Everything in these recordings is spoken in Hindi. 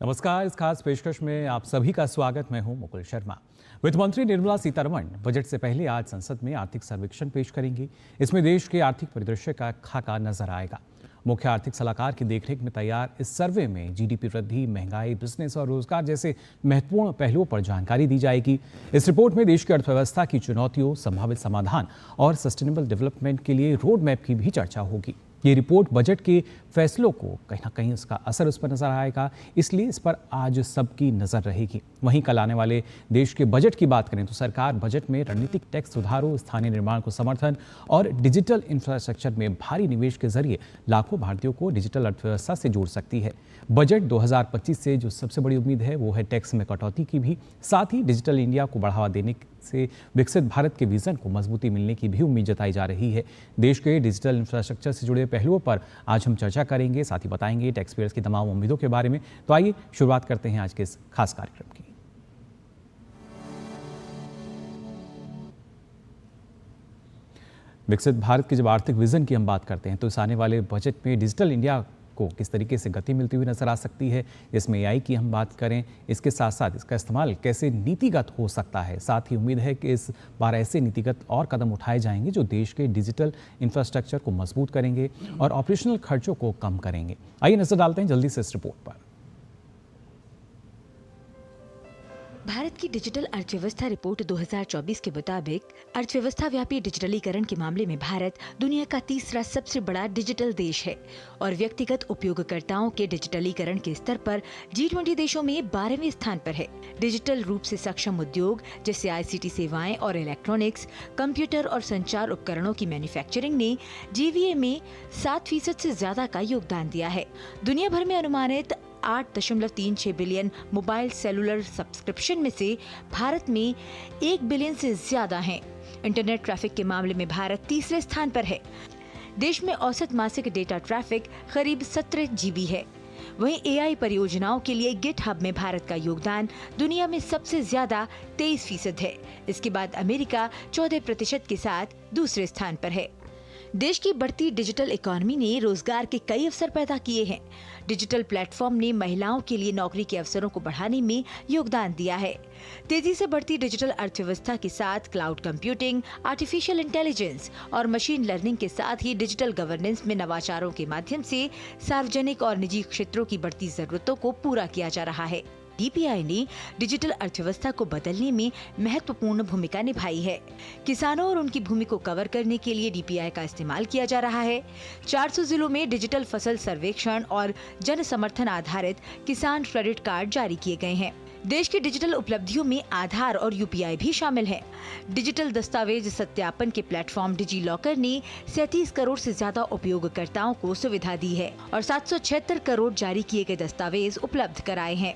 नमस्कार। इस खास पेशकश में आप सभी का स्वागत। मैं हूं मुकुल शर्मा। वित्त मंत्री निर्मला सीतारमण बजट से पहले आज संसद में आर्थिक सर्वेक्षण पेश करेंगी। इसमें देश के आर्थिक परिदृश्य का खाका नजर आएगा। मुख्य आर्थिक सलाहकार की देखरेख में तैयार इस सर्वे में जीडीपी वृद्धि, महंगाई, बिजनेस और रोजगार जैसे महत्वपूर्ण पहलुओं पर जानकारी दी जाएगी। इस रिपोर्ट में देश की अर्थव्यवस्था की चुनौतियों, संभावित समाधान और सस्टेनेबल डेवलपमेंट के लिए रोड मैप की भी चर्चा होगी। ये रिपोर्ट बजट के फैसलों को कहीं ना कहीं उसका असर उस पर नजर आएगा, इसलिए इस पर आज सबकी नजर रहेगी। वहीं कल आने वाले देश के बजट की बात करें तो सरकार बजट में रणनीतिक टैक्स सुधारों, स्थानीय निर्माण को समर्थन और डिजिटल इंफ्रास्ट्रक्चर में भारी निवेश के जरिए लाखों भारतीयों को डिजिटल अर्थव्यवस्था से जोड़ सकती है। बजट 2025 से जो सबसे बड़ी उम्मीद है वो है टैक्स में कटौती की भी, साथ ही डिजिटल इंडिया को बढ़ावा देने से विकसित भारत के विजन को मजबूती मिलने की भी उम्मीद जताई जा रही है। देश के डिजिटल इंफ्रास्ट्रक्चर से जुड़े पहलुओं पर आज हम चर्चा करेंगे, साथ ही बताएंगे टैक्स पेयर्स की तमाम उम्मीदों के बारे में। तो आइए शुरुआत करते हैं आज के इस खास कार्यक्रम की। विकसित भारत के जब आर्थिक विजन की हम बात करते हैं तो इस आने वाले बजट में डिजिटल इंडिया को किस तरीके से गति मिलती हुई नजर आ सकती है। इसमें एआई की हम बात करें, इसके साथ साथ इसका इस्तेमाल कैसे नीतिगत हो सकता है। साथ ही उम्मीद है कि इस बार ऐसे नीतिगत और कदम उठाए जाएंगे जो देश के डिजिटल इंफ्रास्ट्रक्चर को मजबूत करेंगे और ऑपरेशनल खर्चों को कम करेंगे। आइए नजर डालते हैं जल्दी से इस रिपोर्ट पर। भारत की डिजिटल अर्थव्यवस्था रिपोर्ट 2024 के मुताबिक अर्थव्यवस्था व्यापी डिजिटलीकरण के मामले में भारत दुनिया का तीसरा सबसे बड़ा डिजिटल देश है और व्यक्तिगत उपयोगकर्ताओं के डिजिटलीकरण के स्तर पर G20 देशों में 12वें स्थान पर है। डिजिटल रूप से सक्षम उद्योग जैसे आईसीटी सेवाएं और इलेक्ट्रॉनिक्स, कंप्यूटर और संचार उपकरणों की मैन्युफैक्चरिंग ने जीवीए में 7% से ज्यादा का योगदान दिया है। दुनिया भर में अनुमानित 8.36 बिलियन मोबाइल सेलुलर सब्सक्रिप्शन में से भारत में 1 बिलियन से ज्यादा हैं। इंटरनेट ट्रैफिक के मामले में भारत तीसरे स्थान पर है। देश में औसत मासिक डेटा ट्रैफिक करीब 17 जीबी है। वहीं एआई परियोजनाओं के लिए गिटहब में भारत का योगदान दुनिया में सबसे ज्यादा 23% है। इसके बाद अमेरिका 14% के साथ दूसरे स्थान पर है। देश की बढ़ती डिजिटल इकोनॉमी ने रोजगार के कई अवसर पैदा किए हैं। डिजिटल प्लेटफॉर्म ने महिलाओं के लिए नौकरी के अवसरों को बढ़ाने में योगदान दिया है। तेजी से बढ़ती डिजिटल अर्थव्यवस्था के साथ क्लाउड कंप्यूटिंग, आर्टिफिशियल इंटेलिजेंस और मशीन लर्निंग के साथ ही डिजिटल गवर्नेंस में नवाचारों के माध्यम से सार्वजनिक और निजी क्षेत्रों की बढ़ती जरूरतों को पूरा किया जा रहा है। डीपीआई ने डिजिटल अर्थव्यवस्था को बदलने में महत्वपूर्ण भूमिका निभाई है। किसानों और उनकी भूमि को कवर करने के लिए डीपीआई का इस्तेमाल किया जा रहा है। 400 जिलों में डिजिटल फसल सर्वेक्षण और जन समर्थन आधारित किसान क्रेडिट कार्ड जारी किए गए हैं। देश की डिजिटल उपलब्धियों में आधार और यूपीआई भी शामिल है। डिजिटल दस्तावेज सत्यापन के प्लेटफॉर्म डिजी लॉकर ने 37 करोड़ से ज्यादा उपयोगकर्ताओं को सुविधा दी है और 776 करोड़ जारी किए गए दस्तावेज उपलब्ध कराए हैं।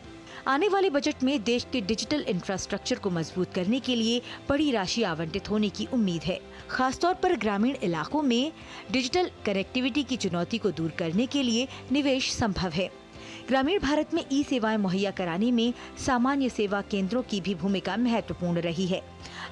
आने वाले बजट में देश के डिजिटल इंफ्रास्ट्रक्चर को मजबूत करने के लिए बड़ी राशि आवंटित होने की उम्मीद है। खासतौर पर ग्रामीण इलाकों में डिजिटल कनेक्टिविटी की चुनौती को दूर करने के लिए निवेश संभव है। ग्रामीण भारत में ई सेवाएं मुहैया कराने में सामान्य सेवा केंद्रों की भी भूमिका महत्वपूर्ण रही है।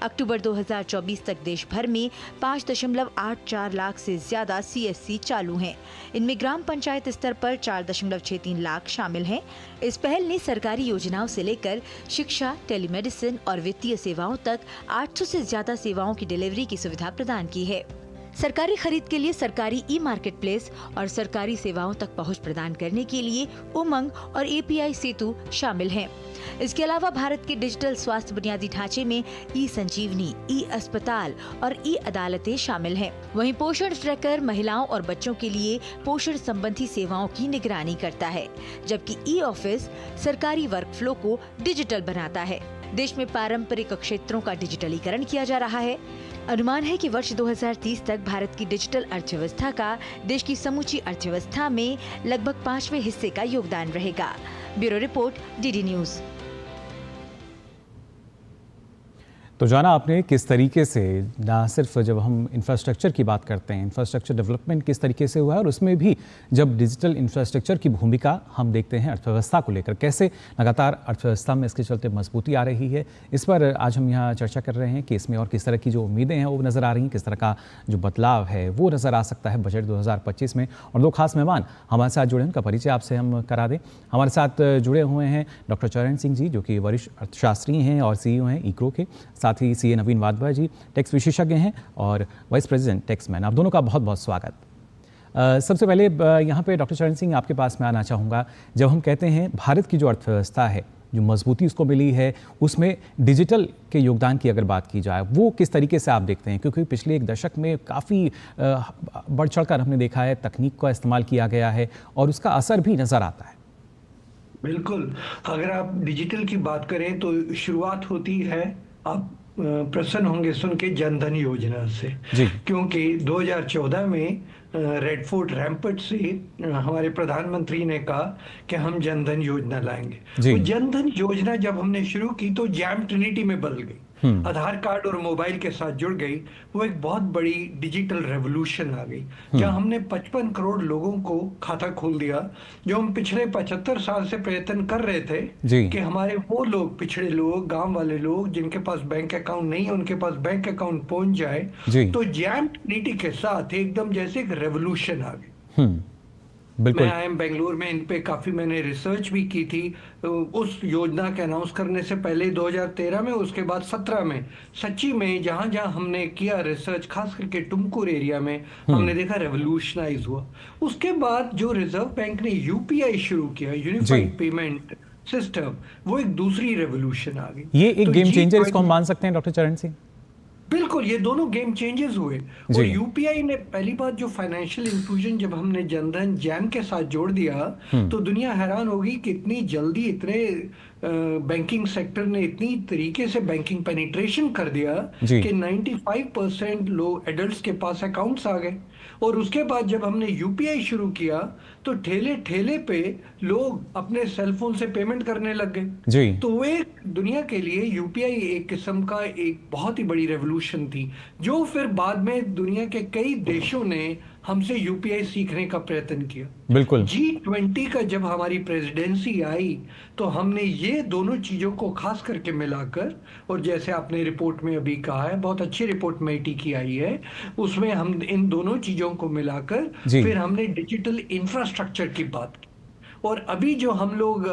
अक्टूबर 2024 तक देश भर में 5.84 लाख से ज्यादा सीएससी चालू हैं। इनमें ग्राम पंचायत स्तर पर 4.63 लाख शामिल हैं। इस पहल ने सरकारी योजनाओं से लेकर शिक्षा, टेलीमेडिसिन और वित्तीय सेवाओं तक 800 से ज्यादा सेवाओं की डिलीवरी की सुविधा प्रदान की है। सरकारी खरीद के लिए सरकारी ई मार्केट प्लेस और सरकारी सेवाओं तक पहुंच प्रदान करने के लिए उमंग और एपीआई सेतु शामिल हैं। इसके अलावा भारत के डिजिटल स्वास्थ्य बुनियादी ढांचे में ई संजीवनी, ई अस्पताल और ई अदालतें शामिल हैं। वहीं पोषण ट्रैकर महिलाओं और बच्चों के लिए पोषण संबंधी सेवाओं की निगरानी करता है, जबकि ई ऑफिस सरकारी वर्कफ्लो को डिजिटल बनाता है। देश में पारंपरिक क्षेत्रों का डिजिटलीकरण किया जा रहा है। अनुमान है कि वर्ष 2030 तक भारत की डिजिटल अर्थव्यवस्था का देश की समूची अर्थव्यवस्था में लगभग 5वें हिस्से का योगदान रहेगा। Bureau report, DD news. तो जाना आपने किस तरीके से ना सिर्फ जब हम इंफ्रास्ट्रक्चर की बात करते हैं, इंफ्रास्ट्रक्चर डेवलपमेंट किस तरीके से हुआ है और उसमें भी जब डिजिटल इंफ्रास्ट्रक्चर की भूमिका हम देखते हैं अर्थव्यवस्था को लेकर, कैसे लगातार अर्थव्यवस्था में इसके चलते मजबूती आ रही है, इस पर आज हम यहाँ चर्चा कर रहे हैं कि इसमें और किस तरह की जो उम्मीदें हैं वो नज़र आ रही हैं, किस तरह का जो बदलाव है वो नज़र आ सकता है बजट 2025 में। और दो खास मेहमान हमारे साथ जुड़े हैं, उनका परिचय आपसे हम करा दें। हमारे साथ जुड़े हुए हैं डॉक्टर चरण सिंह जी, जो कि वरिष्ठ अर्थशास्त्री हैं और CEO हैं इक्रो के, साथ ही CA नवीन वाधवा जी टैक्स विशेषज्ञ हैं और वाइस प्रेसिडेंट टैक्समैन। आप दोनों का बहुत बहुत स्वागत। सबसे पहले यहाँ पे डॉक्टर चरण सिंह आपके पास मैं आना चाहूँगा। जब हम कहते हैं भारत की जो अर्थव्यवस्था है, जो मजबूती उसको मिली है, उसमें डिजिटल के योगदान की अगर बात की जाए, वो किस तरीके से आप देखते हैं? क्योंकि पिछले एक दशक में काफ़ी बढ़ चढ़कर हमने देखा है तकनीक का इस्तेमाल किया गया है और उसका असर भी नज़र आता है। बिल्कुल, अगर आप डिजिटल की बात करें तो शुरुआत होती है, आप प्रसन्न होंगे सुन के, जनधन योजना से। क्योंकि 2014 में रेड फोर्ट रैम्पर्ट से हमारे प्रधानमंत्री ने कहा कि हम जनधन योजना लाएंगे। वो जनधन योजना जब हमने शुरू की तो जैम ट्रिनिटी में बदल गई, आधार कार्ड और मोबाइल के साथ जुड़ गई। वो एक बहुत बड़ी डिजिटल रेवोल्यूशन आ गई, जहां हमने 55 करोड़ लोगों को खाता खोल दिया, जो हम पिछले 75 साल से प्रयत्न कर रहे थे कि हमारे वो लोग, पिछड़े लोग, गांव वाले लोग जिनके पास बैंक अकाउंट नहीं है, उनके पास बैंक अकाउंट पहुंच जाए। तो जैम ट्रिनिटी के साथ एकदम जैसे एक रेवोल्यूशन आ गई। मैं IIM बेंगलुरु में इन पे काफी मैंने रिसर्च भी की थी उस योजना के अनाउंस करने से पहले 2013 में, उसके बाद 17 में। सच्ची में जहां जहां हमने किया रिसर्च, खास करके टुमकुर एरिया में, हमने देखा रेवोल्यूशनाइज हुआ। उसके बाद जो रिजर्व बैंक ने UPI शुरू किया, यूनिफाइड पेमेंट सिस्टम, वो एक दूसरी रेवोल्यूशन आ गई। ये एक गेम चेंजर इसको हम मान सकते हैं डॉक्टर चरण सिंह? बिल्कुल, ये दोनों गेम चेंजेस हुए। और UPI ने पहली बात, जो फाइनेंशियल इंक्लूजन जब हमने जनधन जैम के साथ जोड़ दिया तो दुनिया हैरान होगी कि इतनी जल्दी इतने बैंकिंग सेक्टर ने इतनी तरीके से बैंकिंग पेनिट्रेशन कर दिया कि 95% लोग, एडल्ट्स के पास अकाउंट्स आ गए। और उसके बाद जब हमने UPI शुरू किया तो ठेले ठेले पे लोग अपने सेल फोन से पेमेंट करने लग गए। तो वो एक दुनिया के लिए UPI एक किस्म का एक बहुत ही बड़ी रेवोल्यूशन थी, जो फिर बाद में दुनिया के कई देशों ने हमसे UPI सीखने का प्रयत्न किया। बिल्कुल। G20 का जब हमारी प्रेसिडेंसी आई तो हमने ये दोनों चीजों को खास करके मिलाकर, और जैसे आपने रिपोर्ट में अभी कहा है, बहुत अच्छी रिपोर्ट MIT की आई है, उसमें हम इन दोनों चीजों को मिलाकर फिर हमने डिजिटल इंफ्रास्ट्रक्चर की बात की। और अभी जो हम लोग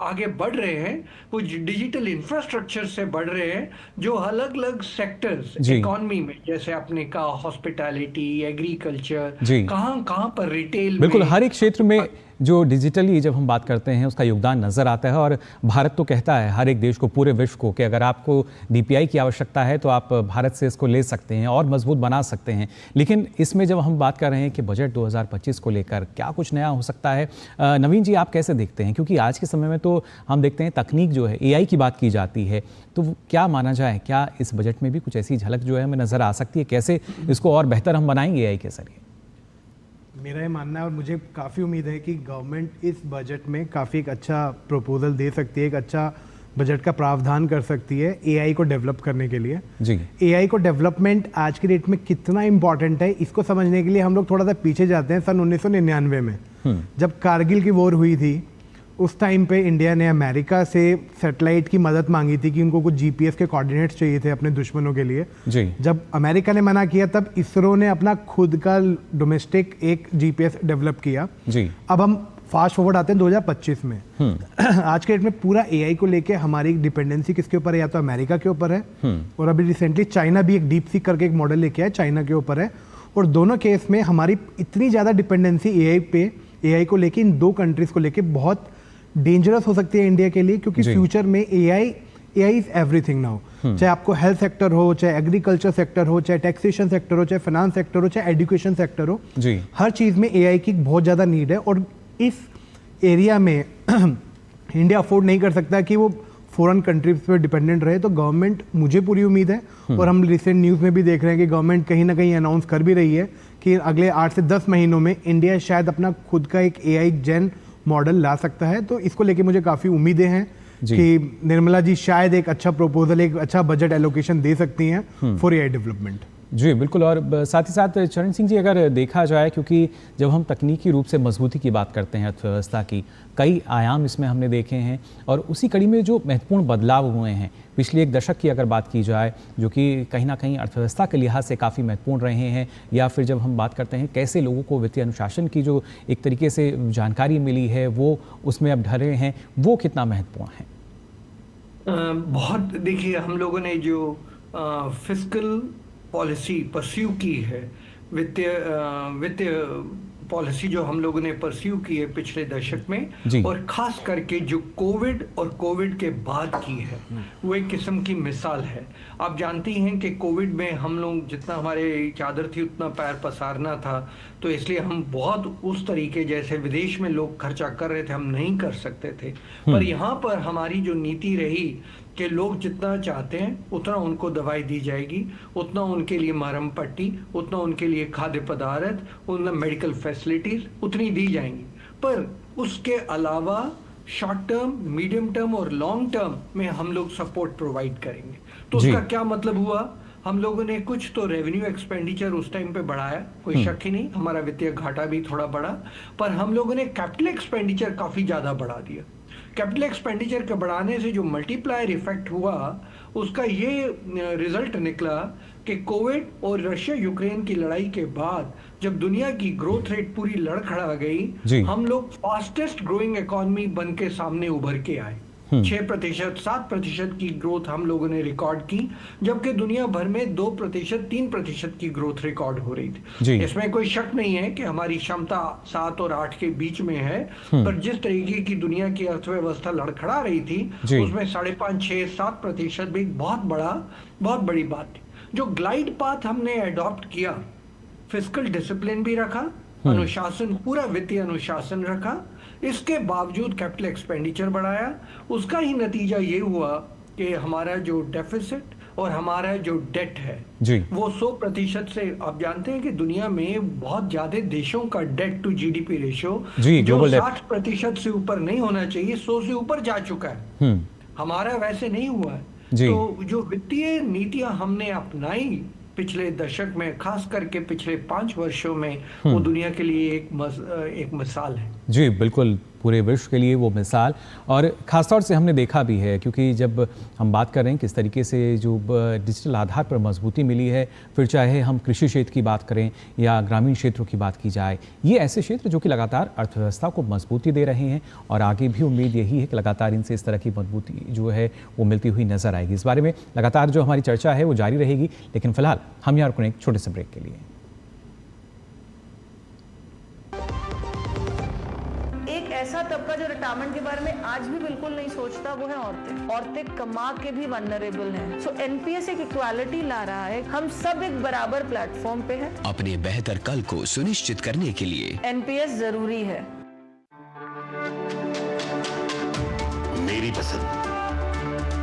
आगे बढ़ रहे हैं वो डिजिटल इंफ्रास्ट्रक्चर से बढ़ रहे हैं, जो अलग अलग सेक्टर्स इकोनॉमी में, जैसे आपने कहा हॉस्पिटैलिटी, एग्रीकल्चर, कहां पर रिटेल, बिल्कुल हर एक क्षेत्र में जो डिजिटली जब हम बात करते हैं उसका योगदान नज़र आता है। और भारत तो कहता है हर एक देश को, पूरे विश्व को, कि अगर आपको DPI की आवश्यकता है तो आप भारत से इसको ले सकते हैं और मजबूत बना सकते हैं। लेकिन इसमें जब हम बात कर रहे हैं कि बजट 2025 को लेकर क्या कुछ नया हो सकता है, नवीन जी आप कैसे देखते हैं? क्योंकि आज के समय में तो हम देखते हैं तकनीक जो है, AI की बात की जाती है, तो क्या माना जाए, क्या इस बजट में भी कुछ ऐसी झलक जो है हमें नज़र आ सकती है? कैसे इसको और बेहतर हम बनाएंगे AI के जरिए? मेरा ये मानना है और मुझे काफ़ी उम्मीद है कि गवर्नमेंट इस बजट में काफ़ी एक अच्छा प्रपोजल दे सकती है, एक अच्छा बजट का प्रावधान कर सकती है AI को डेवलप करने के लिए। AI को डेवलपमेंट आज की डेट में कितना इम्पॉर्टेंट है, इसको समझने के लिए हम लोग थोड़ा सा पीछे जाते हैं। सन 1999 में जब कारगिल की वॉर हुई थी, उस टाइम पे इंडिया ने अमेरिका से सैटेलाइट की मदद मांगी थी कि उनको कुछ GPS के कोऑर्डिनेट्स चाहिए थे अपने दुश्मनों के लिए। जब अमेरिका ने मना किया तब इसरो ने अपना खुद का डोमेस्टिक एक GPS डेवलप किया। अब हम फास्ट फॉरवर्ड आते हैं 2025 में। आज के डेट में पूरा AI को लेके हमारी डिपेंडेंसी किसके ऊपर है? या तो अमेरिका के ऊपर है, और अभी रिसेंटली चाइना भी एक डीप सीक करके एक मॉडल लेके आया, चाइना के ऊपर है। और दोनों केस में हमारी इतनी ज़्यादा डिपेंडेंसी AI को लेके, इन दो कंट्रीज को लेके बहुत डेंजरस हो सकती है इंडिया के लिए, क्योंकि फ्यूचर में AI इज एवरीथिंग नाउ। चाहे आपको हेल्थ सेक्टर हो, चाहे एग्रीकल्चर सेक्टर हो, चाहे टैक्सेशन सेक्टर हो, चाहे फाइनेंस सेक्टर हो, चाहे एजुकेशन सेक्टर हो, हर चीज़ में AI की बहुत ज़्यादा नीड है। और इस एरिया में इंडिया अफोर्ड नहीं कर सकता कि वो फॉरेन कंट्रीज पे डिपेंडेंट रहे। तो गवर्नमेंट, मुझे पूरी उम्मीद है, और हम रिसेंट न्यूज़ में भी देख रहे हैं कि गवर्नमेंट कहीं ना कहीं अनाउंस कर भी रही है कि अगले 8 से 10 महीनों में इंडिया शायद अपना खुद का एक AI जेन मॉडल ला सकता है। तो इसको लेके मुझे काफ़ी उम्मीदें हैं कि निर्मला जी शायद एक अच्छा प्रपोजल, एक अच्छा बजट एलोकेशन दे सकती हैं फॉर एआई डेवलपमेंट। जी बिल्कुल। और साथ ही साथ चरण सिंह जी, अगर देखा जाए, क्योंकि जब हम तकनीकी रूप से मजबूती की बात करते हैं अर्थव्यवस्था की, कई आयाम इसमें हमने देखे हैं और उसी कड़ी में जो महत्वपूर्ण बदलाव हुए हैं पिछले एक दशक की अगर बात की जाए, जो कि कहीं ना कहीं अर्थव्यवस्था के लिहाज से काफ़ी महत्वपूर्ण रहे हैं, या फिर जब हम बात करते हैं कैसे लोगों को वित्तीय अनुशासन की जो एक तरीके से जानकारी मिली है वो उसमें अब ढले हैं, वो कितना महत्वपूर्ण है? बहुत, देखिए हम लोगों ने जो फिस्कल पॉलिसी परस्यू की है, वित्तीय पॉलिसी जो हम लोगों ने परस्यू की है पिछले दशक में, और खास करके जो कोविड और कोविड के बाद की है, वो एक किस्म की मिसाल है। आप जानती हैं कि कोविड में हम लोग जितना हमारे चादर थी उतना पैर पसारना था, तो इसलिए हम बहुत उस तरीके जैसे विदेश में लोग खर्चा कर रहे थे हम नहीं कर सकते थे। पर यहाँ पर हमारी जो नीति रही कि लोग जितना चाहते हैं उतना उनको दवाई दी जाएगी, उतना उनके लिए मरहम पट्टी, उतना उनके लिए खाद्य पदार्थ, उतना मेडिकल फैसिलिटीज उतनी दी जाएंगी। पर उसके अलावा शॉर्ट टर्म, मीडियम टर्म और लॉन्ग टर्म में हम लोग सपोर्ट प्रोवाइड करेंगे। तो उसका क्या मतलब हुआ? हम लोगों ने कुछ तो रेवेन्यू एक्सपेंडिचर उस टाइम पे बढ़ाया, कोई शक ही नहीं, हमारा वित्तीय घाटा भी थोड़ा बढ़ा, पर हम लोगों ने कैपिटल एक्सपेंडिचर काफी ज्यादा बढ़ा दिया। कैपिटल एक्सपेंडिचर के बढ़ाने से जो मल्टीप्लायर इफेक्ट हुआ, उसका ये रिजल्ट निकला कि कोविड और रशिया यूक्रेन की लड़ाई के बाद जब दुनिया की ग्रोथ रेट पूरी लड़खड़ा गई, हम लोग फास्टेस्ट ग्रोइंग इकोनॉमी बन के सामने उभर के आए। 6%, 7% की ग्रोथ हम लोगों ने रिकॉर्ड की, जबकि दुनिया भर में 2%, 3% की ग्रोथ रिकॉर्ड हो रही थी। इसमें कोई शक नहीं है कि हमारी क्षमता 7 और 8 के बीच में है, पर जिस तरीके की दुनिया की अर्थव्यवस्था लड़खड़ा रही थी उसमें 5.5, 6, 7% भी बहुत बड़ी बात थी। जो ग्लाइड पाथ हमने अडॉप्ट किया, फिस्कल डिसिप्लिन भी रखा, अनुशासन, पूरा वित्तीय अनुशासन रखा, इसके बावजूद कैपिटल एक्सपेंडिचर बढ़ाया, उसका ही नतीजा ये हुआ कि हमारा जो डेफिसिट और हमारा जो डेट है वो 100% से, आप जानते हैं कि दुनिया में बहुत ज्यादा देशों का डेट टू जीडीपी रेशियो जो 60% से ऊपर नहीं होना चाहिए, 100 से ऊपर जा चुका है। हमारा वैसे नहीं हुआ है। तो जो वित्तीय नीतियां हमने अपनाई पिछले दशक में, खास करके पिछले 5 वर्षों में, वो दुनिया के लिए एक मिसाल है। जी बिल्कुल, पूरे विश्व के लिए वो मिसाल। और ख़ासतौर से हमने देखा भी है, क्योंकि जब हम बात कर रहे हैं किस तरीके से जो डिजिटल आधार पर मजबूती मिली है, फिर चाहे हम कृषि क्षेत्र की बात करें या ग्रामीण क्षेत्रों की बात की जाए, ये ऐसे क्षेत्र जो कि लगातार अर्थव्यवस्था को मजबूती दे रहे हैं और आगे भी उम्मीद यही है कि लगातार इनसे इस तरह की मजबूती जो है वो मिलती हुई नजर आएगी। इस बारे में लगातार जो हमारी चर्चा है वो जारी रहेगी, लेकिन फिलहाल हम यहाँ रुकने एक छोटे से ब्रेक के लिए। ऐसा तबका जो रिटायरमेंट के बारे में आज भी बिल्कुल नहीं सोचता, वो है औरतें। औरतें कमा के भी वल्नरेबल हैं। सो एनपीएस एक इक्वालिटी ला रहा है, हम सब एक बराबर प्लेटफॉर्म पे हैं। अपने बेहतर कल को सुनिश्चित करने के लिए एनपीएस जरूरी है। मेरी पसंद,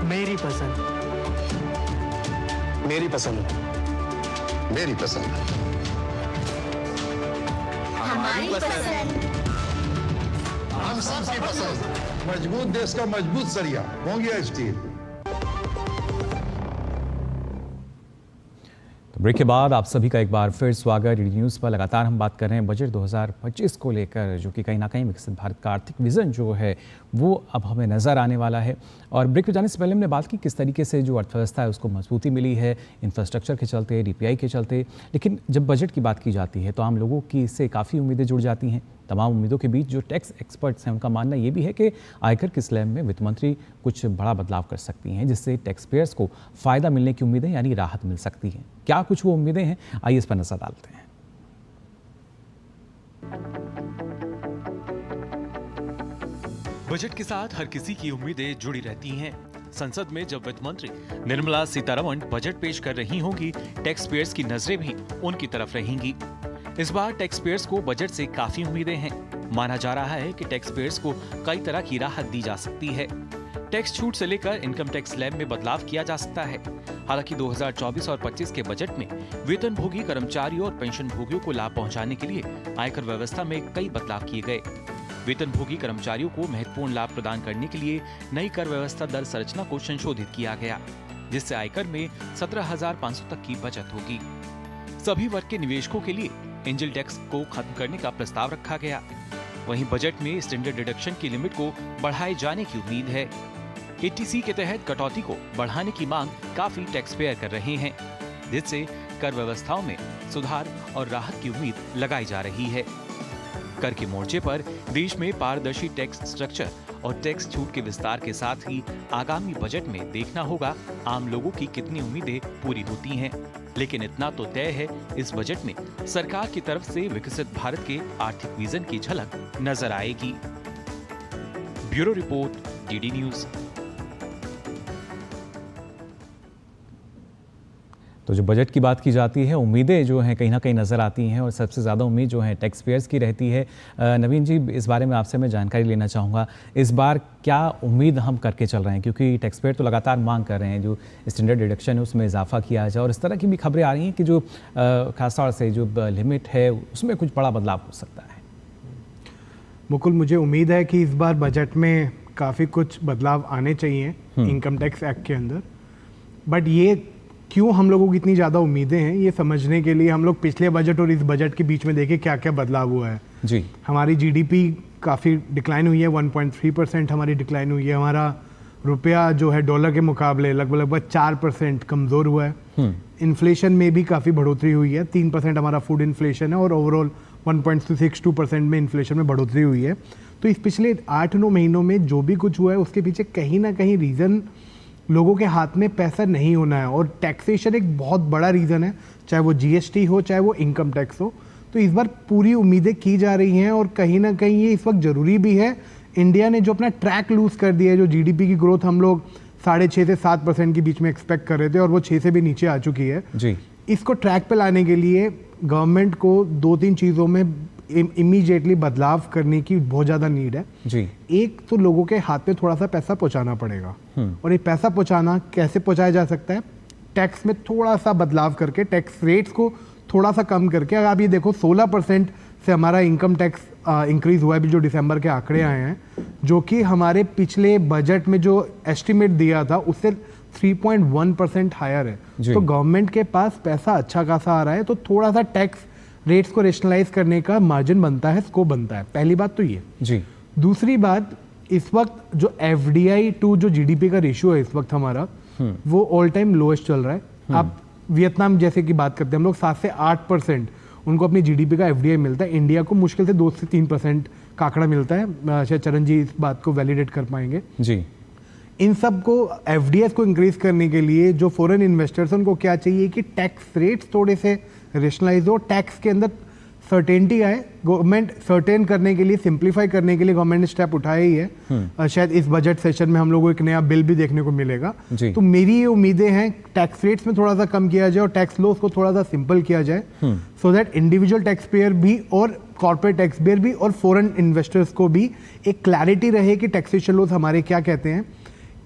मेरी पसंद, मेरी पसंद, मेरी पसंद, हमारी पसंद, हम सबकी पसंद। मजबूत देश का मजबूत सरिया होंगे स्टील। ब्रेक के बाद आप सभी का एक बार फिर स्वागत। डीडी न्यूज़ पर लगातार हम बात कर रहे हैं बजट 2025 को लेकर, जो कि कहीं ना कहीं विकसित भारत का आर्थिक विजन जो है वो अब हमें नज़र आने वाला है। और ब्रेक पे जाने से पहले हमने बात की किस तरीके से जो अर्थव्यवस्था है उसको मजबूती मिली है इंफ्रास्ट्रक्चर के चलते, डीपीआई के चलते। लेकिन जब बजट की बात की जाती है तो आम लोगों की इससे काफ़ी उम्मीदें जुड़ जाती हैं। तमाम उम्मीदों के बीच जो टैक्स एक्सपर्ट्स हैं उनका मानना ये भी है कि आयकर के स्लैब में वित्त मंत्री कुछ बड़ा बदलाव कर सकती हैं, जिससे टैक्स पेयर्स को फ़ायदा मिलने की उम्मीदें यानी राहत मिल सकती है। क्या कुछ वो उम्मीदें हैं, आइए इस पर नजर डालते हैं। बजट के साथ हर किसी की उम्मीदें जुड़ी रहती हैं। संसद में जब वित्त मंत्री निर्मला सीतारमण बजट पेश कर रही होंगी, टैक्स पेयर्स की नजरें भी उनकी तरफ रहेंगी। इस बार टैक्स पेयर्स को बजट से काफी उम्मीदें हैं। माना जा रहा है कि टैक्स पेयर्स को कई तरह की राहत दी जा सकती है। टैक्स छूट से लेकर इनकम टैक्स स्लैब में बदलाव किया जा सकता है। हालांकि 2024 और 25 के बजट में वेतनभोगी कर्मचारियों और पेंशन भोगियों को लाभ पहुंचाने के लिए आयकर व्यवस्था में कई बदलाव किए गए। वेतनभोगी कर्मचारियों को महत्वपूर्ण लाभ प्रदान करने के लिए नई कर व्यवस्था दर संरचना को संशोधित किया गया, जिससे आयकर में 17,500 तक की बचत होगी। सभी वर्ग के निवेशकों के लिए एंजल टैक्स को खत्म करने का प्रस्ताव रखा गया। वहीं बजट में स्टैंडर्ड डिडक्शन की लिमिट को बढ़ाए जाने की उम्मीद है। एटीसी के तहत कटौती को बढ़ाने की मांग काफी टैक्स पेयर कर रहे हैं, जिससे कर व्यवस्थाओं में सुधार और राहत की उम्मीद लगाई जा रही है। कर के मोर्चे पर देश में पारदर्शी टैक्स स्ट्रक्चर और टैक्स छूट के विस्तार के साथ ही आगामी बजट में देखना होगा आम लोगों की कितनी उम्मीदें पूरी होती हैं। लेकिन इतना तो तय है, इस बजट में सरकार की तरफ से विकसित भारत के आर्थिक विजन की झलक नजर आएगी। Bureau report, DD news. तो जो बजट की बात की जाती है, उम्मीदें जो हैं कहीं ना कहीं नज़र आती हैं और सबसे ज़्यादा उम्मीद जो है टैक्स पेयर्स की रहती है। नवीन जी, इस बारे में आपसे मैं जानकारी लेना चाहूँगा, इस बार क्या उम्मीद हम करके चल रहे हैं, क्योंकि टैक्स पेयर तो लगातार मांग कर रहे हैं जो स्टैंडर्ड डिडक्शन है उसमें इजाफा किया जाए, और इस तरह की भी खबरें आ रही हैं कि जो खासतौर से जो लिमिट है उसमें कुछ बड़ा बदलाव हो सकता है। मुकुल, मुझे उम्मीद है कि इस बार बजट में काफ़ी कुछ बदलाव आने चाहिए इनकम टैक्स एक्ट के अंदर। बट ये क्यों हम लोगों की इतनी ज़्यादा उम्मीदें हैं, ये समझने के लिए हम लोग पिछले बजट और इस बजट के बीच में देखें क्या क्या बदलाव हुआ है। जी, हमारी जीडीपी काफ़ी डिक्लाइन हुई है, 1.3% हमारी डिक्लाइन हुई है। हमारा रुपया जो है डॉलर के मुकाबले लगभग 4% कमज़ोर हुआ है। इन्फ्लेशन में भी काफ़ी बढ़ोतरी हुई है, 3% हमारा फूड इन्फ्लेशन है और ओवरऑल 1.62% में इन्फ्लेशन में बढ़ोतरी हुई है। तो इस पिछले 8-9 महीनों में जो भी कुछ हुआ है उसके पीछे कहीं ना कहीं रीज़न लोगों के हाथ में पैसा नहीं होना है, और टैक्सेशन एक बहुत बड़ा रीज़न है, चाहे वो जीएसटी हो चाहे वो इनकम टैक्स हो। तो इस बार पूरी उम्मीदें की जा रही हैं और कहीं ना कहीं ये इस वक्त ज़रूरी भी है। इंडिया ने जो अपना ट्रैक लूज़ कर दिया है, जो जीडीपी की ग्रोथ हम लोग 6.5 से 7% के बीच में एक्सपेक्ट कर रहे थे और वो 6 से भी नीचे आ चुकी है जी। इसको ट्रैक पे लाने के लिए गवर्नमेंट को 2-3 चीज़ों में इमीडिएटली बदलाव करने की बहुत ज़्यादा नीड है जी। एक तो लोगों के हाथ में थोड़ा सा पैसा पहुंचाना पड़ेगा, और ये पैसा पहुंचाना कैसे पहुंचाया जा सकता है? टैक्स में थोड़ा सा बदलाव करके, टैक्स रेट्स को थोड़ा सा कम करके। अगर आप ये देखो 16% से हमारा इनकम टैक्स इंक्रीज हुआ है, अभी जो दिसंबर के आंकड़े आए हैं, जो कि हमारे पिछले बजट में जो एस्टिमेट दिया था उससे 3.1% हायर है। तो गवर्नमेंट के पास पैसा अच्छा खासा आ रहा है, तो थोड़ा सा टैक्स रेट्स को रेशनलाइज करने का मार्जिन बनता है, स्कोप बनता है। पहली बात तो ये जी। दूसरी बात, इस वक्त जो एफडीआई टू जो जीडीपी का रेशियो है इस वक्त हमारा, वो ऑल टाइम लोएस्ट चल रहा है। आप वियतनाम जैसे की बात करते हैं, हम लोग 7 से 8% उनको अपनी जीडीपी का एफडीआई मिलता है। इंडिया को मुश्किल से 2 से 3% का आंकड़ा मिलता है। शायद चरण जी इस बात को वैलिडेट कर पाएंगे जी। इन सब को एफडीआई को इंक्रीज करने के लिए जो फॉरेन इन्वेस्टर्स उनको क्या चाहिए कि टैक्स रेट्स थोड़े से रेशनलाइज हो, टैक्स के अंदर सर्टेनिटी आए। गवर्नमेंट सर्टेन करने के लिए, सिंप्लीफाई करने के लिए गवर्नमेंट ने स्टेप उठाया ही है। शायद इस बजट सेशन में हम लोगों को एक नया बिल भी देखने को मिलेगा। तो मेरी ये उम्मीदें हैं टैक्स रेट्स में थोड़ा सा कम किया जाए और टैक्स लॉस को थोड़ा सा सिंपल किया जाए, so that individual tax payer भी और कॉर्पोरेट टैक्स पेयर भी और फॉरेन इन्वेस्टर्स को भी एक क्लैरिटी रहे कि टैक्सेशन लॉस हमारे क्या कहते हैं।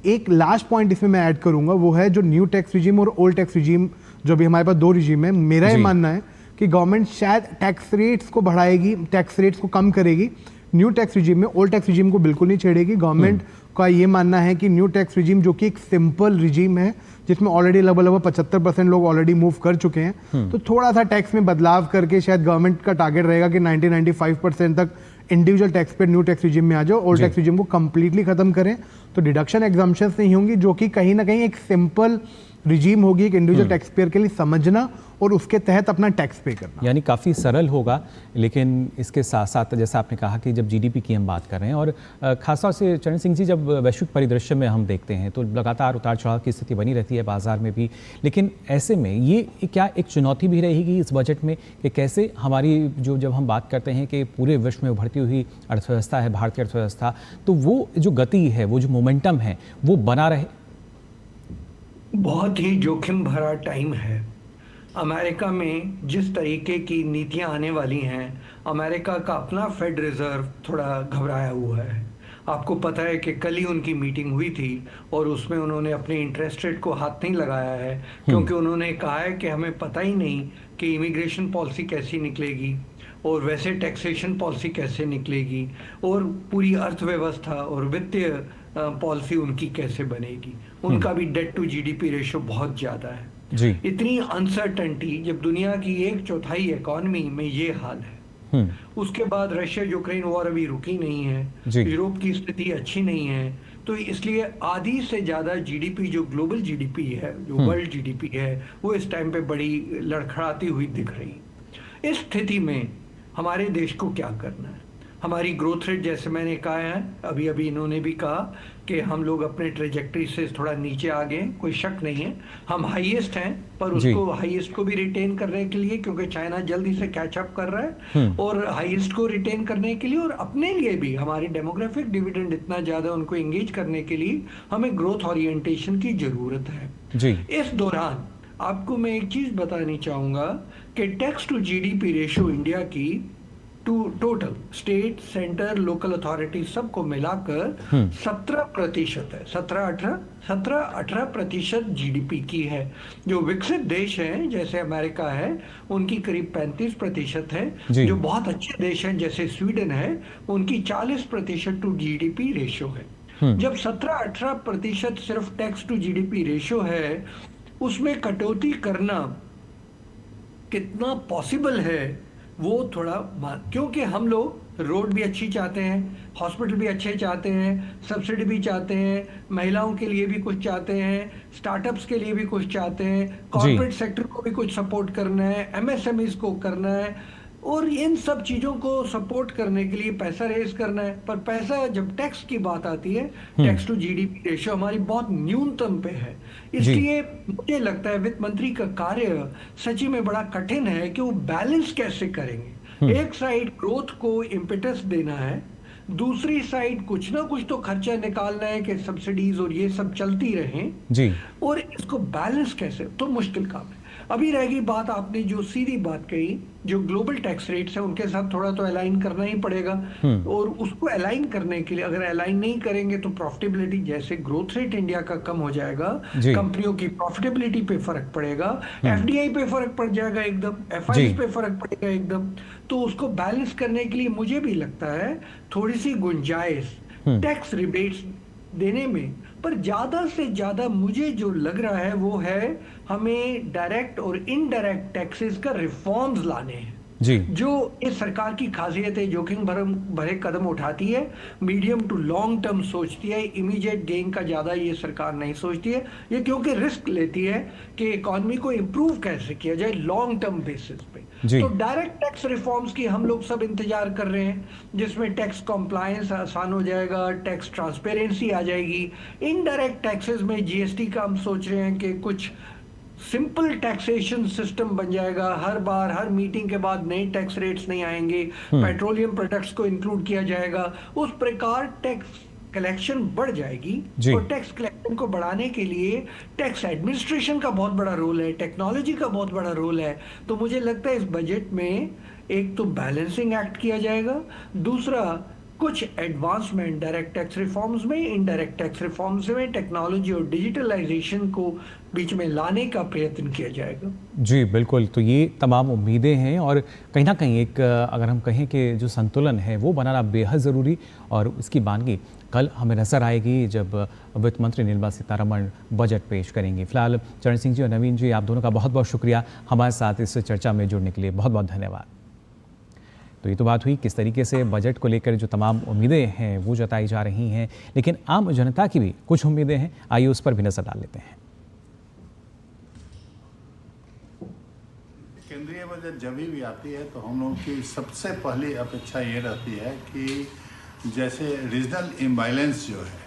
एक लास्ट पॉइंट इसमें मैं ऐड करूंगा, वो है जो न्यू टैक्स रिजीम और ओल्ड टैक्स रिजीम, जो भी हमारे पास 2 रिजीम है। मेरा ये मानना है कि गवर्नमेंट शायद टैक्स रेट्स को बढ़ाएगी, टैक्स रेट्स को कम करेगी न्यू टैक्स रिजीम में, ओल्ड टैक्स रिजीम को बिल्कुल नहीं छेड़ेगी। गवर्नमेंट का ये मानना है कि न्यू टैक्स रिजीम, जो कि एक सिंपल रिजीम है जिसमें ऑलरेडी लगभग 75% लोग ऑलरेडी मूव कर चुके हैं, तो थोड़ा सा टैक्स में बदलाव करके शायद गवर्नमेंट का टारगेट रहेगा कि 90-95% तक इंडिविजुअल टैक्स पे न्यू टैक्स रिजीम में आ जाओ, ओल्ड टैक्स रिजीम को कंप्लीटली खत्म करें। तो डिडक्शन एग्जम्पशंस नहीं होंगी, जो कि कहीं ना कहीं एक सिंपल रिजीम होगी एक इंडिविजुअल टैक्स पेयर के लिए समझना और उसके तहत अपना टैक्स पे करना, यानी काफ़ी सरल होगा। लेकिन इसके साथ साथ जैसा आपने कहा कि जब जीडीपी की हम बात कर रहे हैं, और खासतौर से चरण सिंह जी, जब वैश्विक परिदृश्य में हम देखते हैं तो लगातार उतार चढ़ाव की स्थिति बनी रहती है बाजार में भी, लेकिन ऐसे में ये क्या एक चुनौती भी रहेगी इस बजट में कि कैसे हमारी जब हम बात करते हैं कि पूरे विश्व में उभरती हुई अर्थव्यवस्था है भारतीय अर्थव्यवस्था, तो वो जो गति है, वो जो मोमेंटम है, वो बना रहे। बहुत ही जोखिम भरा टाइम है। अमेरिका में जिस तरीके की नीतियां आने वाली हैं, अमेरिका का अपना फेड रिजर्व थोड़ा घबराया हुआ है। आपको पता है कि कल ही उनकी मीटिंग हुई थी और उसमें उन्होंने अपने इंटरेस्ट रेट को हाथ नहीं लगाया है, क्योंकि उन्होंने कहा है कि हमें पता ही नहीं कि इमिग्रेशन पॉलिसी कैसी निकलेगी, और वैसे टैक्सेशन पॉलिसी कैसे निकलेगी और पूरी अर्थव्यवस्था और वित्तीय पॉलिसी उनकी कैसे बनेगी। उनका भी डेट टू जीडीपी रेशो बहुत ज़्यादा है जी। इतनी अनसर्टेनिटी जब दुनिया की 1/4 इकोनॉमी में ये हाल है, उसके बाद रशिया यूक्रेन वॉर अभी रुकी नहीं है, यूरोप की स्थिति अच्छी नहीं है, तो इसलिए आधी से ज़्यादा जीडीपी जो ग्लोबल जीडीपी है, जो वर्ल्ड जीडीपी है, वो इस टाइम पे बड़ी लड़खड़ाती हुई दिख रही। इस स्थिति में हमारे देश को क्या करना है? हमारी ग्रोथ रेट, जैसे मैंने कहा है, अभी अभी इन्होंने भी कहा कि हम लोग अपने ट्रेजेक्टरी से थोड़ा नीचे आ गए, कोई शक नहीं है। हम हाईएस्ट हैं, पर उसको हाईएस्ट को भी रिटेन करने के लिए, क्योंकि चाइना जल्दी से कैचअप कर रहा है, और हाईएस्ट को रिटेन करने के लिए और अपने लिए भी हमारी डेमोग्राफिक डिविडेंड इतना ज़्यादा उनको एंगेज करने के लिए हमें ग्रोथ ओरिएंटेशन की ज़रूरत है जी। इस दौरान आपको मैं एक चीज़ बतानी चाहूँगा कि tax to GDP ratio India की total state, centre, local authority सबको मिलाकर 17% है। 17-18% जीडीपी की है। जो विकसित देश हैं जैसे अमेरिका है, उनकी करीब 35% है। जो बहुत अच्छे देश हैं जैसे स्वीडन है, उनकी 40% टू जीडीपी रेशो है। जब 17-18% सिर्फ टैक्स टू जीडीपी रेशो है, उसमें कटौती करना कितना पॉसिबल है वो थोड़ा, क्योंकि हम लोग रोड भी अच्छी चाहते हैं, हॉस्पिटल भी अच्छे चाहते हैं, सब्सिडी भी चाहते हैं, महिलाओं के लिए भी कुछ चाहते हैं, स्टार्टअप्स के लिए भी कुछ चाहते हैं, कॉर्पोरेट सेक्टर को भी कुछ सपोर्ट करना है, एमएसएमईज को करना है, और इन सब चीज़ों को सपोर्ट करने के लिए पैसा रेज करना है। पर पैसा जब टैक्स की बात आती है, टैक्स टू जीडीपी रेशो हमारी बहुत न्यूनतम पे है। इसलिए मुझे लगता है वित्त मंत्री का कार्य सच्ची में बड़ा कठिन है कि वो बैलेंस कैसे करेंगे। एक साइड ग्रोथ को इम्पेटस देना है, दूसरी साइड कुछ ना कुछ तो खर्चा निकालना है कि सब्सिडीज और ये सब चलती रहें जी। और इसको बैलेंस कैसे, तो मुश्किल काम है। अभी रहेगी बात, आपने जो सीधी बात कही, जो ग्लोबल टैक्स रेट्स है उनके साथ थोड़ा तो अलाइन करना ही पड़ेगा, और उसको अलाइन करने के लिए अगर अलाइन नहीं करेंगे तो प्रॉफिटेबिलिटी, जैसे ग्रोथ रेट इंडिया का कम हो जाएगा, कंपनियों की प्रॉफिटेबिलिटी पे फर्क पड़ेगा, एफडीआई पे फर्क पड़ जाएगा एकदम, एफआईज पे फर्क पड़ेगा एकदम। तो उसको बैलेंस करने के लिए मुझे भी लगता है थोड़ी सी गुंजाइश टैक्स रिबेट्स देने में, पर ज्यादा से ज्यादा मुझे जो लग रहा है वो है हमें डायरेक्ट और इनडायरेक्ट टैक्सेस का रिफॉर्म्स लाने हैं जी। जो इस सरकार की खासियत है, जोखिम भरे कदम उठाती है, मीडियम टू लॉन्ग टर्म सोचती है, इमीडिएट गेन का ज्यादा ये सरकार नहीं सोचती है। ये क्योंकि रिस्क लेती है कि इकोनॉमी को इंप्रूव कैसे किया जाए लॉन्ग टर्म बेसिस पे। तो डायरेक्ट टैक्स रिफॉर्म्स की हम लोग सब इंतजार कर रहे हैं, जिसमें टैक्स कॉम्प्लायंस आसान हो जाएगा, टैक्स ट्रांसपेरेंसी आ जाएगी। इनडायरेक्ट टैक्सेस में जीएसटी का हम सोच रहे हैं कि कुछ सिंपल टैक्सेशन सिस्टम बन जाएगा, हर बार हर मीटिंग के बाद नए टैक्स रेट्स नहीं आएंगे, पेट्रोलियम प्रोडक्ट्स को इंक्लूड किया जाएगा, उस प्रकार टैक्स कलेक्शन बढ़ जाएगी। और टैक्स कलेक्शन को बढ़ाने के लिए टैक्स एडमिनिस्ट्रेशन का बहुत बड़ा रोल है, टेक्नोलॉजी का बहुत बड़ा रोल है। तो मुझे लगता है इस बजट में एक तो बैलेंसिंग एक्ट किया जाएगा, दूसरा कुछ एडवांसमेंट डायरेक्ट टैक्स रिफॉर्म्स में, इनडायरेक्ट टैक्स रिफॉर्म्स में टेक्नोलॉजी और डिजिटलाइजेशन को बीच में लाने का प्रयत्न किया जाएगा। जी बिल्कुल, तो ये तमाम उम्मीदें हैं और कहीं ना कहीं एक अगर हम कहें कि जो संतुलन है वो बनाना बेहद ज़रूरी, और इसकी बानगी कल हमें नज़र आएगी जब वित्त मंत्री निर्मला सीतारमण बजट पेश करेंगी। फिलहाल चरण सिंह जी और नवीन जी, आप दोनों का बहुत बहुत शुक्रिया हमारे साथ इस चर्चा में जुड़ने के लिए, बहुत बहुत धन्यवाद। तो ये तो बात हुई किस तरीके से बजट को लेकर जो तमाम उम्मीदें हैं वो जताई जा रही हैं, लेकिन आम जनता की भी कुछ उम्मीदें हैं, आइए उस पर भी नजर डाल लेते हैं। केंद्रीय बजट जब भी आती है तो हम लोगों की सबसे पहली अपेक्षा ये रहती है कि जैसे रीजनल इम्बैलेंस जो है,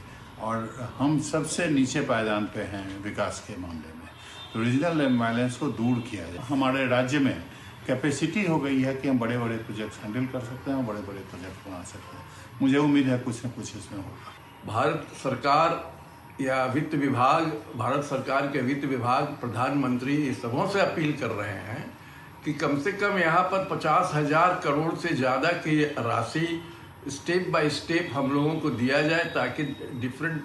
और हम सबसे नीचे पायदान पे हैं विकास के मामले में, तो रीजनल इम्बैलेंस को दूर किया जाए। हमारे राज्य में कैपेसिटी हो गई है कि हम बड़े बड़े प्रोजेक्ट्स हैंडल कर सकते हैं और बड़े बड़े प्रोजेक्ट बना सकते हैं। मुझे उम्मीद है कुछ न कुछ इसमें होगा। भारत सरकार या वित्त विभाग, भारत सरकार के वित्त विभाग, प्रधानमंत्री सबों से अपील कर रहे हैं कि कम से कम यहाँ पर 50,000 करोड़ से ज़्यादा की राशि स्टेप बाय स्टेप हम लोगों को दिया जाए, ताकि डिफरेंट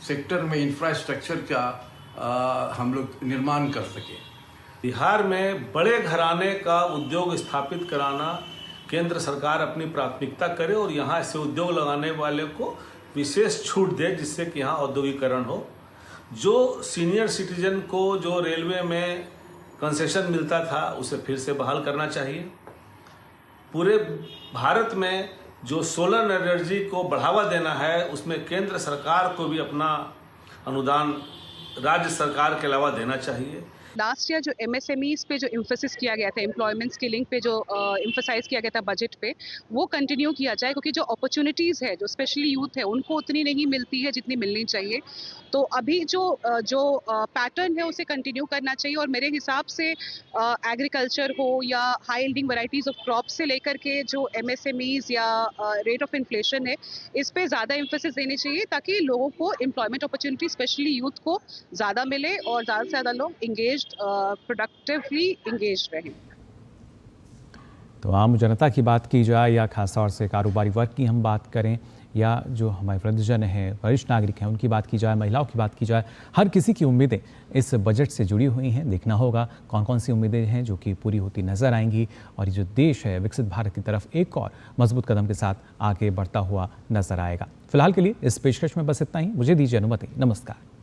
सेक्टर में इंफ्रास्ट्रक्चर का हम लोग निर्माण कर सकें। बिहार में बड़े घराने का उद्योग स्थापित कराना केंद्र सरकार अपनी प्राथमिकता करे और यहाँ से उद्योग लगाने वाले को विशेष छूट दे, जिससे कि यहाँ औद्योगिकरण हो। जो सीनियर सिटीजन को जो रेलवे में कंसेशन मिलता था उसे फिर से बहाल करना चाहिए। पूरे भारत में जो सोलर एनर्जी को बढ़ावा देना है उसमें केंद्र सरकार को भी अपना अनुदान राज्य सरकार के अलावा देना चाहिए। लास्ट ईयर जो MSMEs पे जो एम्फेसिस किया गया था, एम्प्लॉयमेंट स्किलिंग पे जो एम्फेसाइज किया गया था बजट पे, वो कंटिन्यू किया जाए, क्योंकि जो अपॉर्चुनिटीज़ है, जो स्पेशली यूथ है, उनको उतनी नहीं मिलती है जितनी मिलनी चाहिए। तो अभी जो पैटर्न है उसे कंटिन्यू करना चाहिए और मेरे हिसाब से एग्रीकल्चर हो या high yielding varieties of crop से लेकर के जो MSMEs या रेट ऑफ इन्फ्लेशन है, इस पे ज़्यादा एम्फेसिस देनी चाहिए ताकि लोगों को एम्प्लॉयमेंट अपॉर्चुनिटी स्पेशली यूथ को ज़्यादा मिले और ज़्यादा से ज़्यादा लोग इंगेज प्रोडक्टिवली इंगेज रहें। तो आम जनता की बात की जाए या खासतौर से कारोबारी वर्ग की हम बात करें या जो हमारे वृद्धजन हैं, वरिष्ठ नागरिक हैं, उनकी बात की जाए, महिलाओं की बात की जाए, हर किसी की उम्मीदें इस बजट से जुड़ी हुई हैं। देखना होगा कौन कौन सी उम्मीदें हैं जो कि पूरी होती नजर आएंगी और ये जो देश है विकसित भारत की तरफ एक और मजबूत कदम के साथ आगे बढ़ता हुआ नजर आएगा। फिलहाल के लिए इस पेशकश में बस इतना ही। मुझे दीजिए अनुमति। नमस्कार।